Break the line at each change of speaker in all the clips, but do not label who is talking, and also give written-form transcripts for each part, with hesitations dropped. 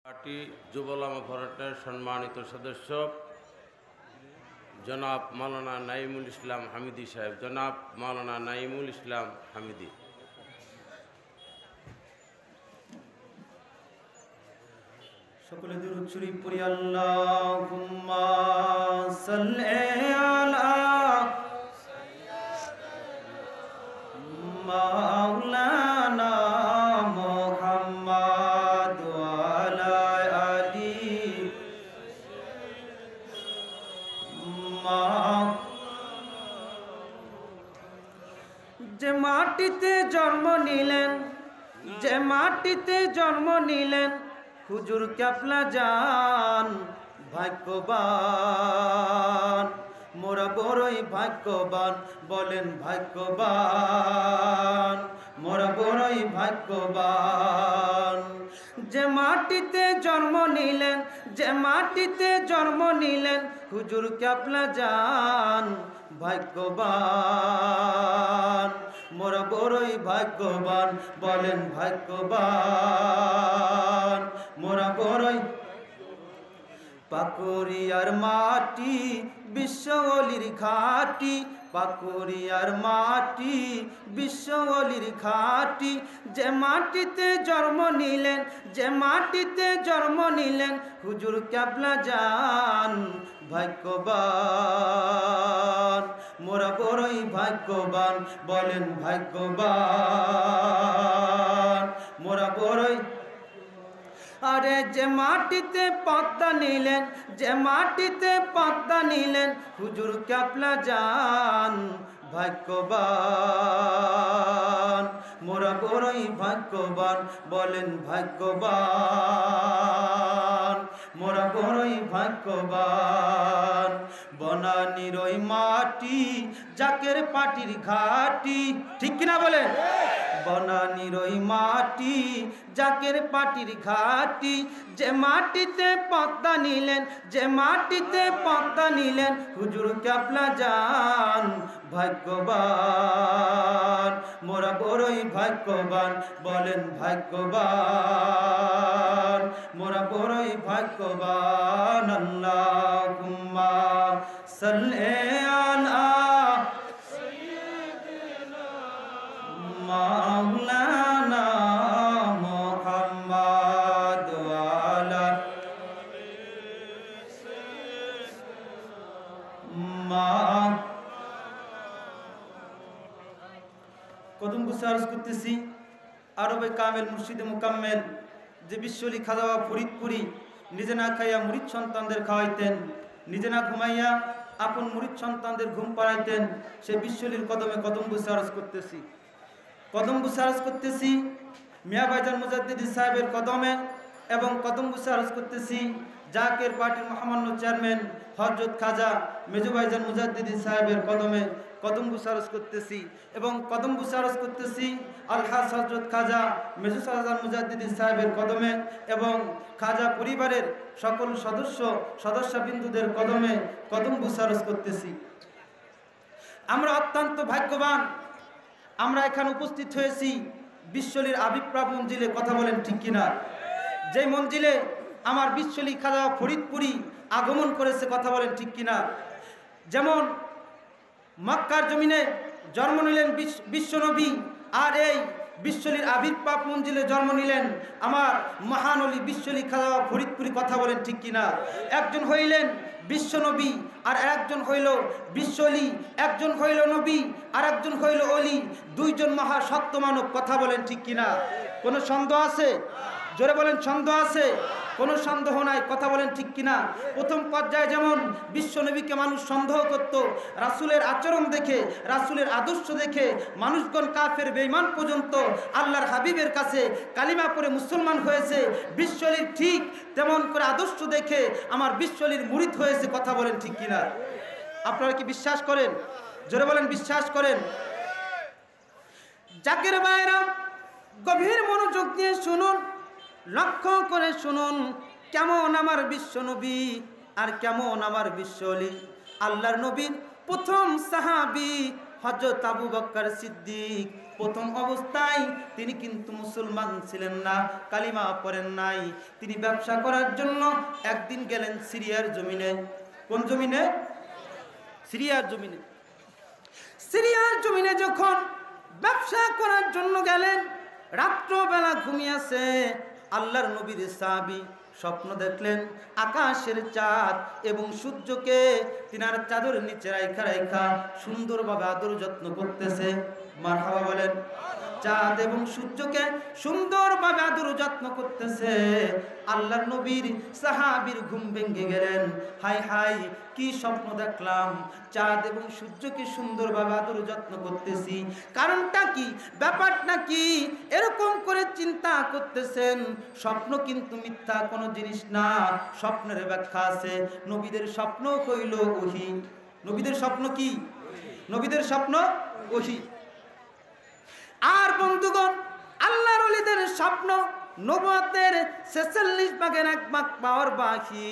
Party যুব ওলামা ফোরামের সম্মানিত সদস্য জনাব মাওলানা নাঈমুল ইসলাম হামিদি সাহেব। জনাব মাওলানা নাঈমুল ইসলাম হামিদি।
সকলে দুরূদ শরীফ পড়ি। আল্লাহুম্মা সাল্লি আলা মাওলানা মুহাম্মদ ওয়া আলা আলি যে মাটিতে জন্ম নিলেন, যে মাটিতে জন্ম নিলেন হুজুর ক্যাপলা যান, ভাগ্যবান মোরা বড়ই ভাগ্যবান, বলেন ভাগ্যবান মোরা বড়ই ভাগ্যবান। যে মাটিতে জন্ম নিলেন, যে মাটিতে জন্ম নিলেন হুজুর ক্যাপলা যান, ভাগ্যবান মোরা বড়ই ভাগ্যবান, বলেন ভাগ্যবান মোরা বড়ই। পাকুড়িয়ার মাটি বিশ্ব ওলির ঘাটি, পাকুড়িয়ার মাটি বিশ্ব ওলির ঘাটি। যে মাটিতে জন্ম নিলেন, যে মাটিতে জন্ম নিলেন হুজুর ক্যাপলা যান, ভাগ্যবান মোরা বড়ই ভাগ্যবান, বলেন ভাগ্যবান মোরা বড়ই। আরে যে মাটিতে পদ্মা নিলেন, যে মাটিতে পদ্মা নিলেন হুজুর ক্যাপলা যান, ভাগ্যবান মোরা বড়ই ভাগ্যবান, বলেন ভাগ্যবান মোরা বড়ই ভাগ্যবান। বনানীর ওই মাটি জাকের পাটির ঘাটি, ঠিক কিনা বলেন? বনানীর ওই মাটি জাকের পাটির ঘাটি। যে মাটিতে পদ্মা নিলেন, যে মাটিতে পদ্মা নিলেন হুজুর ক্যাপলা যান, ভাগ্যবান মোরা বড়ই ভাগ্যবান, বলেন ভাগ্যবান মোরা বড়ই ভাগ্যবান। আল্লাহুম্মা সাল্লি আলা মাওলানা মুহাম্মদ ওয়া আলা কদম বুসে আরজ করতেছি আরবে কামেল মুর্শিদে মুকাম্মেল যে বিশ্বলি খাওয়া ফরিদপুরি নিজে না খাইয়া মুরিদ সন্তানদের খাওয়াইতেন, নিজে না ঘুমাইয়া আপন মুরিদ সন্তানদের ঘুম পাড়াইতেন, সে বিশ্বলির কদমে কদম বুসে আরজ করতেছি, কদম বুসে আরজ করতেছি মিয়া ভাইজান মুজাদ্দিদি সাহেবের কদমে, এবং কদম বুসে আরজ করতেছি জাকের পার্টির মহামান্য চেয়ারম্যান হযরত খাজা মেজু ভাইজান মুজাদ্দিদি সাহেবের কদমে কদম বুসে আরজ করতেছি, এবং কদম বুসে আরজ করতেছি আলহাজ হযরত খাজা মেজু সাজান মুজাদ্দিদি সাহেবের কদমে, এবং খাজা পরিবারের সকল সদস্যবৃন্দুদের কদমে কদম বুসে আরজ করতেছি। আমরা অত্যন্ত ভাগ্যবান, আমরা এখানে উপস্থিত হয়েছি বিশ্বলির আবির্ভাব মঞ্জিলে, কথা বলেন ঠিক কিনা? যে মঞ্জিলে আমার বিশ্বলি খাজা ফরিদপুরি আগমন করেছে, কথা বলেন ঠিক কিনা? যেমন মক্কার জমিনে জন্ম নিলেন বিশ্বনবী, আর এই বিশ্বলির আবির্ভাব মঞ্জিলে জন্ম নিলেন আমার মহান অলি বিশ্বলি খাজা ফরিদপুরি, কথা বলেন ঠিক কিনা? একজন হইলেন বিশ্বনবী আর একজন হইল বিশ্বলি, একজন হইল নবী আর একজন হইল অলি, দুইজন মহা সত্য মানব, কথা বলেন ঠিক কিনা? কোনো সন্দেহ আছে? জোরে বলেন সন্দেহ আছে? কোনো সন্দেহ নাই, কথা বলেন ঠিক কিনা? প্রথম পর্যায়ে যেমন বিশ্বনবীকে মানুষ সন্দেহ করত, রাসূলের আচরণ দেখে, রাসূলের আদর্শ দেখে মানুষগণ কাফের বেঈমান পর্যন্ত আল্লাহর হাবিবের কাছে কালিমা পড়ে মুসলমান হয়েছে। বিশ্বলির ঠিক তেমন করে আদর্শ দেখে আমার বিশ্বলির মুরিদ হয়েছে, কথা বলেন ঠিক কিনা? আপনারা কি বিশ্বাস করেন? জোরে বলেন বিশ্বাস করেন? জাকের ভাইরা গভীর মনোযোগ দিয়ে শুনুন, লক্ষ্য করে শুনুন, কেমন আমার বিশ্বনবী আর কেমন আমার বিশ্বলি। আল্লাহর নবীর প্রথম সাহাবী হযরত আবু বকর সিদ্দিক প্রথম অবস্থায় তিনি কিন্তু মুসলমান ছিলেন না, কালিমা পড়েন নাই। তিনি ব্যবসা করার জন্য একদিন গেলেন সিরিয়ার জমিনে। কোন জমিনে? সিরিয়ার জমিনে। সিরিয়ার জমিনে যখন ব্যবসা করার জন্য গেলেন, রাত্রবেলা ঘুমিয়েছে। আল্লাহর নবীর সাহাবী স্বপ্ন দেখলেন আকাশের চাঁদ এবং সূর্যকে তিনার চাদরের নিচে রাইখা রাইখা সুন্দরভাবে আদর যত্ন করতেছে। মারহাবা বলেন। চাঁদ এবং সূর্যকে সুন্দরভাবে আদর যত্ন করতেছে। আল্লাহর নবীর সাহাবীর ঘুম ভেঙে গেলেন। হাই হাই, কি স্বপ্ন দেখলাম! চাঁদ এবং সূর্যকে সুন্দরভাবে আদর যত্ন করতেছি, কারণটা কি, ব্যাপারটা কি? এরকম করে চিন্তা করতেছেন। স্বপ্ন কিন্তু মিথ্যা কোনো জিনিস না, স্বপ্নের ব্যাখ্যা আছে। নবীদের স্বপ্ন হইল ওহী। নবীদের স্বপ্ন কি? নবীদের স্বপ্ন ওহী। আর বন্ধুগণ, আল্লাহর ওলিদের স্বপ্ন নবুয়তের ৪৬ ভাগের ১ ভাগ পাওয়ার বাকি।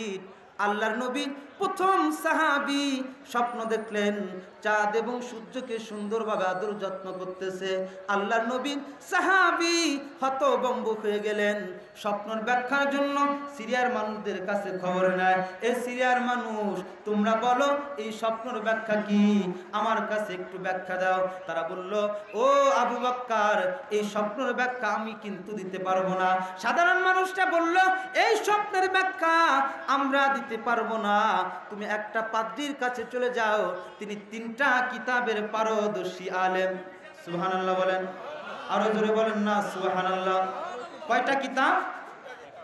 আল্লাহর নবী প্রথম সাহাবী স্বপ্ন দেখলেন চাঁদ এবং সূর্যকে সুন্দরভাবে আদর যত্ন করতেছে। আল্লাহর নবী সাহাবী হতভম্ব হয়ে গেলেন। স্বপ্নের ব্যাখ্যার জন্য সিরিয়ার মানুষদের কাছে খবর নেয়, এ সিরিয়ার মানুষ, তোমরা বলো এই স্বপ্নের ব্যাখ্যা কি, আমার কাছে একটু ব্যাখ্যা দাও। তারা বলল, ও আবু বকর, এই স্বপ্নের ব্যাখ্যা আমি কিন্তু দিতে পারবো না। সাধারণ মানুষটা বলল, এই স্বপ্নের ব্যাখ্যা আমরা দিতে পারবো না, তুমি একটা পাদ্রীর কাছে চলে যাও, তিনি 3টা কিতাবের পারদর্শী আলেম। সুবহানাল্লাহ বলেন। আরো জোরে বলেন না সুবহানাল্লাহ। কয়টা কিতাব?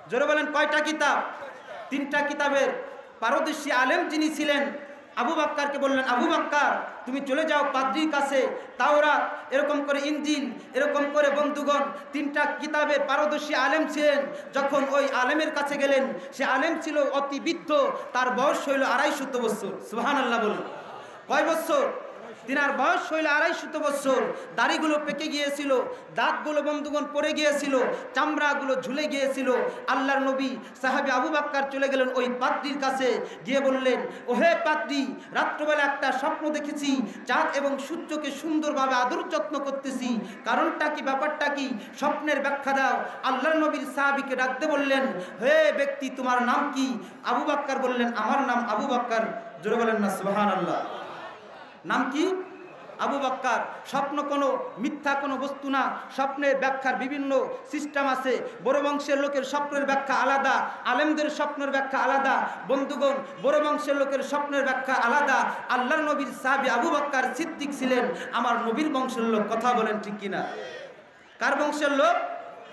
জোরে বলেন, কয়টা কিতাব? 3টা কিতাবের পারদর্শী আলেম যিনি ছিলেন, আবু বকরকে বললেন, আবু বকর তুমি চলে যাও পাদ্রীর কাছে, তাওরাত, এরকম করে ইনজিল, এরকম করে বন্ধুগণ 3টা কিতাবের পারদর্শী আলেম ছিলেন। যখন ওই আলেমের কাছে গেলেন, সে আলেম ছিল অতি বৃদ্ধ, তার বয়স হইল 250 বছর। সুবহানাল্লাহ বলুন। কয় বছর? তিনার বয়স হইল 250 বছর। দাড়িগুলো পেকে গিয়েছিল, দাঁতগুলো বন্ধুগণ পড়ে গিয়েছিল, চামড়াগুলো ঝুলে গিয়েছিল। আল্লাহর নবী সাহাবী আবু বকর চলে গেলেন ওই পাদ্রীর কাছে, গিয়ে বললেন, ওহে পাদ্রী, রাত্রবেলা একটা স্বপ্ন দেখেছি, চাঁদ এবং সূর্যকে সুন্দরভাবে আদর যত্ন করতেছি, কারণটা কি, ব্যাপারটা কি, স্বপ্নের ব্যাখ্যা দাও। আল্লাহর নবীর সাহাবীকে ডাকতে বললেন, হে ব্যক্তি, তোমার নাম কি? আবু বকর বললেন, আমার নাম আবু বকর। জোরে বলেন না সুবহানাল্লাহ। নাম কি? আবু বকর। স্বপ্ন কোনো মিথ্যা কোনো বস্তু না, স্বপ্নের ব্যাখ্যার বিভিন্ন সিস্টেম আছে। বড় বংশের লোকের স্বপ্নের ব্যাখ্যা আলাদা, আলেমদের স্বপ্নের ব্যাখ্যা আলাদা। বন্ধুগণ, বড় বংশের লোকের স্বপ্নের ব্যাখ্যা আলাদা। আল্লাহর নবীর সাহাবী আবু বকর সিদ্দিক ছিলেন আমার নবীর বংশের লোক। কথা বলেন ঠিক কিনা? কার বংশের লোক?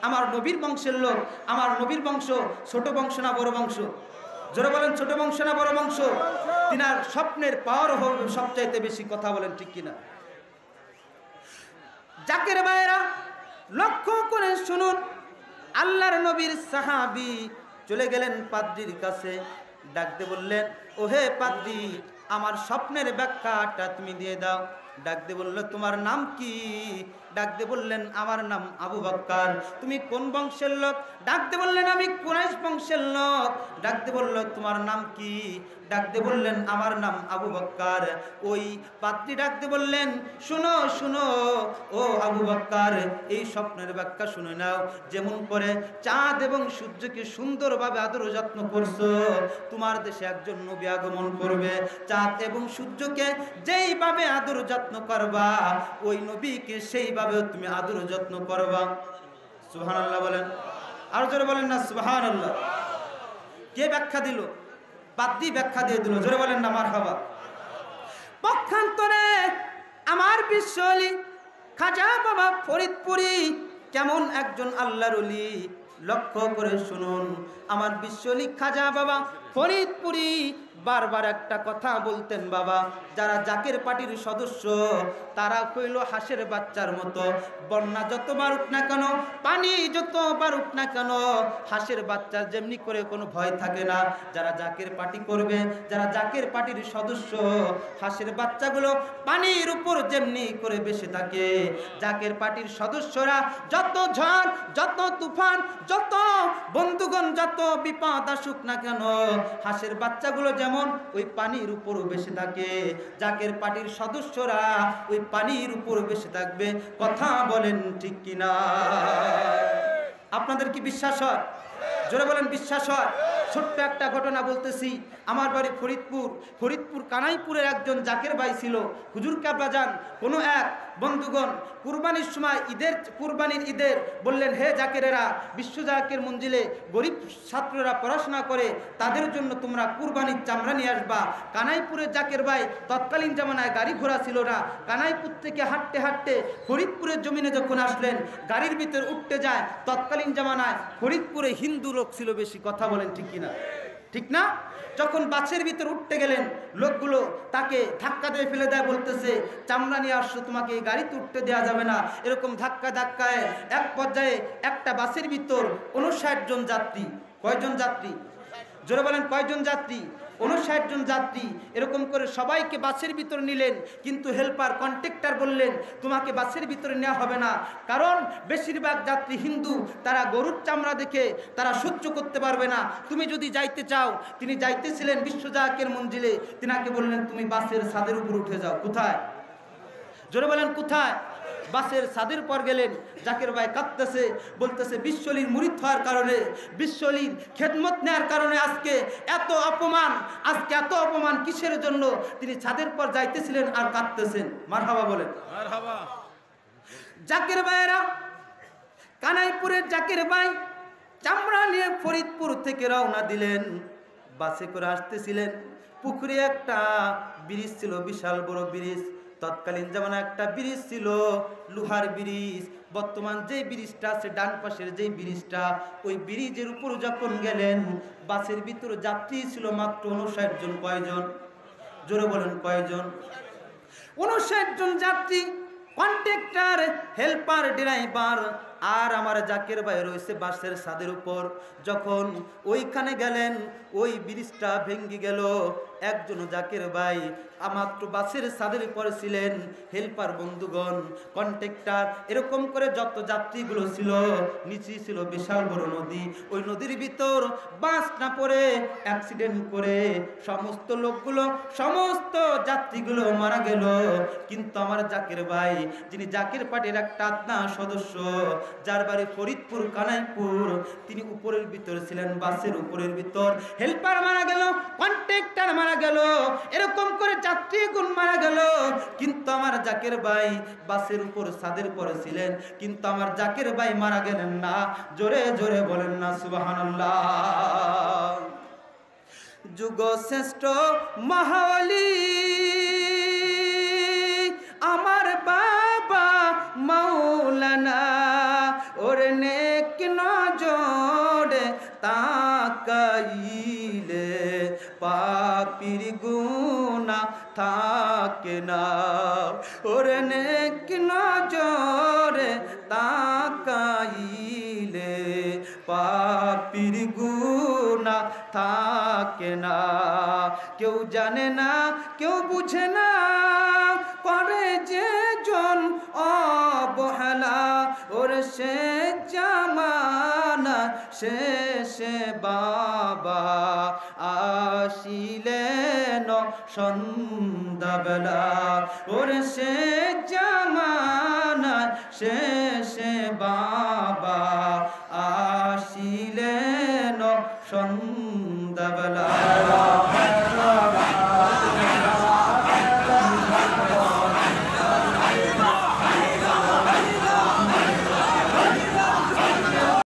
আমার নবীর বংশের লোক। আমার নবীর বংশ ছোট বংশ না বড় বংশ? জোরে বলেন, ছোট বংশ না বড় বংশ? তিনার স্বপ্নের পাওয়ার হবে সবচাইতে বেশি। কথা বলেন ঠিক কিনা? জাকের ভাইরা, লক্ষ্য করে শুনুন, আল্লাহর নবীর সাহাবী চলে গেলেন পাদ্রীর কাছে, ডাকতে বললেন, ওহে পাদ্রী, আমার স্বপ্নের ব্যাখ্যাটা তুমি দিয়ে দাও। ডাকতে বলল, তোমার নাম কি? ডাকতে বললেন, আমার নাম আবু বকর। তুমি কোন বংশের লোক? ডাকতে বললেন, আমি কুরাইশ বংশের লোক। ডাকতে বলল, তোমার নাম কি? ডাকতে বললেন, আমার নাম আবু বকর। ওই পাত্রী ডাকতে বললেন, শুনো শুনো ও আবু বকর, এই স্বপ্নের ব্যাখ্যা শুনে নাও। যেমন করে চাঁদ এবং সূর্যকে সুন্দরভাবে আদর যত্ন করছো, তোমার দেশে একজন নবী আগমন করবে, চাঁদ এবং সূর্যকে যেইভাবে আদর যত্ন করবা, ওই নবীকে সেইভাবে তুমি আদর যত্ন করবা। সুবহানাল্লাহ বলেন। আর জোরে বলেন না সুবহানাল্লাহ। কে ব্যাখ্যা দিল? পাদ্রী ব্যাখ্যা দিয়ে দিল। জোরে বলেন না মারহাবা। পক্ষান্তরে আমার বিশ্বলি খাজা বাবা ফরিদপুরি কেমন একজন আল্লাহর ওলি, লক্ষ্য করে শুনুন। আমার বিশ্বলি খাজা বাবা ফরিদপুরি বারবার একটা কথা বলতেন, বাবা, যারা জাকের পার্টির সদস্য তারা কইল হাঁসের বাচ্চার মতো, বন্যা যতবার উঠ না কেন, পানি যতবার উঠ না কেন, হাঁসের বাচ্চার যেমনি করে কোনো ভয় থাকে না। যারা জাকের পার্টি করবে, যারা জাকের পার্টির সদস্য, হাঁসের বাচ্চাগুলো পানির উপর যেমনি করে বেশি থাকে। জাকের পার্টির সদস্যরা যত ঝড়, যত তুফান, যত বন্ধুগণ, যত বিপদ আসুক না কেন, হাঁসের বাচ্চাগুলো যেমন ওই পানির উপরও বেশি থাকে, জাকের পার্টির সদস্যরা ওই পানির উপরও বেশি থাকবে। কথা বলেন ঠিক কিনা? আপনাদের কি বিশ্বাস হয়? জোরে বলেন বিশ্বাস হয়? ছোট্ট একটা ঘটনা বলতেছি। আমার বাড়ি ফরিদপুর কানাইপুরের একজন জাকের ভাই ছিল। হুজুর কাবলা যান কোনো এক বন্ধুগণ কুরবানির সময় কুরবানির ঈদের বললেন, হে জাকেরেরা, বিশ্ব জাকের মঞ্জিলে গরিব ছাত্ররা পড়াশোনা করে, তাদের জন্য তোমরা কুরবানির চামড়া নিয়ে আসবা। কানাইপুরের জাকের ভাই তৎকালীন জামানায় গাড়ি ঘোড়া ছিল না, কানাইপুর থেকে হাঁটতে হাঁটতে ফরিদপুরের জমিনে যখন আসলেন, গাড়ির ভিতর উঠতে যায়। তৎকালীন জামানায় ফরিদপুরে হিন্দু লোক ছিল বেশি। কথা বলেন ঠিক কিনা? ঠিক না? যখন বাসের ভিতর উঠতে গেলেন, লোকগুলো তাকে ধাক্কা দিয়ে ফেলে দেয়, বলতেছে চামড়া নিয়ে আসছো, তোমাকে এই গাড়িতে উঠতে দেওয়া যাবে না। এরকম ধাক্কায় এক পর্যায়ে একটা বাসের ভিতর 59 জন যাত্রী। কয়জন যাত্রী? জোরে বলেন কয়জন যাত্রী? 59 জন যাত্রী। এরকম করে সবাইকে বাসের ভিতর নিলেন, কিন্তু হেল্পার কন্ট্রাক্টর বললেন তোমাকে বাসের ভিতরে নেওয়া হবে না, কারণ বেশিরভাগ যাত্রী হিন্দু, তারা গরুর চামড়া দেখে তারা সহ্য করতে পারবে না। তুমি যদি যাইতে চাও, তিনি যাইতেছিলেন বিশ্বজাকের মঞ্জিলে, তিনাকে বললেন তুমি বাসের ছাদের উপর উঠে যাও। কোথায়? জোরে বলেন কোথায়? বাসের ছাদের পর গেলেন। জাকের ভাই কাঁদতেছে, বলতেছে বিশ্বলীর মুরিদ হওয়ার কারণে, বিশ্বলীর খেদমত নেওয়ার কারণে আজকে এত অপমান। আজকে এত অপমান কিসের জন্য? তিনি ছাদের পর যাইতেছিলেন আর কাঁদতেছেন। মারহাবা বলেন। মারহাবা। জাকের ভাইয়েরা, কানাইপুরের জাকের ভাই চামড়া নিয়ে ফরিদপুর থেকে রওনা দিলেন। বাসে করে আসতেছিলেন, পুকুরে একটা ব্রিজ ছিল, বিশাল বড় ব্রিজ। তৎকালীন জামানায় একটা ব্রিজ ছিল, লোহার ব্রিজ। বর্তমান যে ব্রিজটা আছে, ডান পাশের যে ব্রিজটা, ওই ব্রিজের উপর যখন গেলেন, বাসের ভিতরে যাত্রী ছিল মাত্র 59 জন। কয়জন? জোরে বলেন কয়জন? 59 জন যাত্রী। কন্ট্রাক্টর, হেল্পার, ড্রাইভার আর আমার জাকের ভাই রয়েছে বাসের ছাদের উপর। যখন ওইখানে গেলেন, ওই ব্রিজটা ভেঙে গেল। একজন জাকের ভাই মাত্র বাসের ছাদের উপর ছিলেন। হেল্পার বন্ধুগণ, কন্ট্রাক্টর, এরকম করে যত যাত্রীগুলো ছিল, নিচে ছিল বিশাল বড় নদী। ওই নদীর ভিতর বাস না পড়ে অ্যাক্সিডেন্ট করে সমস্ত লোকগুলো, সমস্ত যাত্রীগুলো মারা গেল। কিন্তু আমার জাকের ভাই, যিনি জাকের পার্টির একটা আত্মা সদস্য, যার বাড়ি ফরিদপুর কানাইপুর, তিনি উপরের ভিতর ছিলেন, বাসের উপরের ভিতর। হেল্পার মারা গেল, কন্ট্রাক্টর মারা গেল, এরকম করে যাত্রীগুণ মারা গেল। কিন্তু আমার জাকের ভাই বাসের উপর ছাদের পরে ছিলেন, কিন্তু আমার জাকের ভাই মারা গেলেন না। জোরে জোরে বলেন না সুবহানাল্লাহ। যুগ শ্রেষ্ঠ মাহাওয়ালি আমার বাবা মাওলানা, ওর নেক নজরে তাকাইলে পাপীর গুনাহ থাকে না। ওর নেক নজরে তাকাইলে পাপীর গুনাহ থাকে না। কেউ জানে না, কেউ বুঝে না, করে যে জন অবহেলা। ওর সে জামানা শেষে বাবা আসিলেন সন্ধ্যাবেলা। ওর সে জামানা শেষে বাবা আসিলেন সন্ধ্যাবেলা।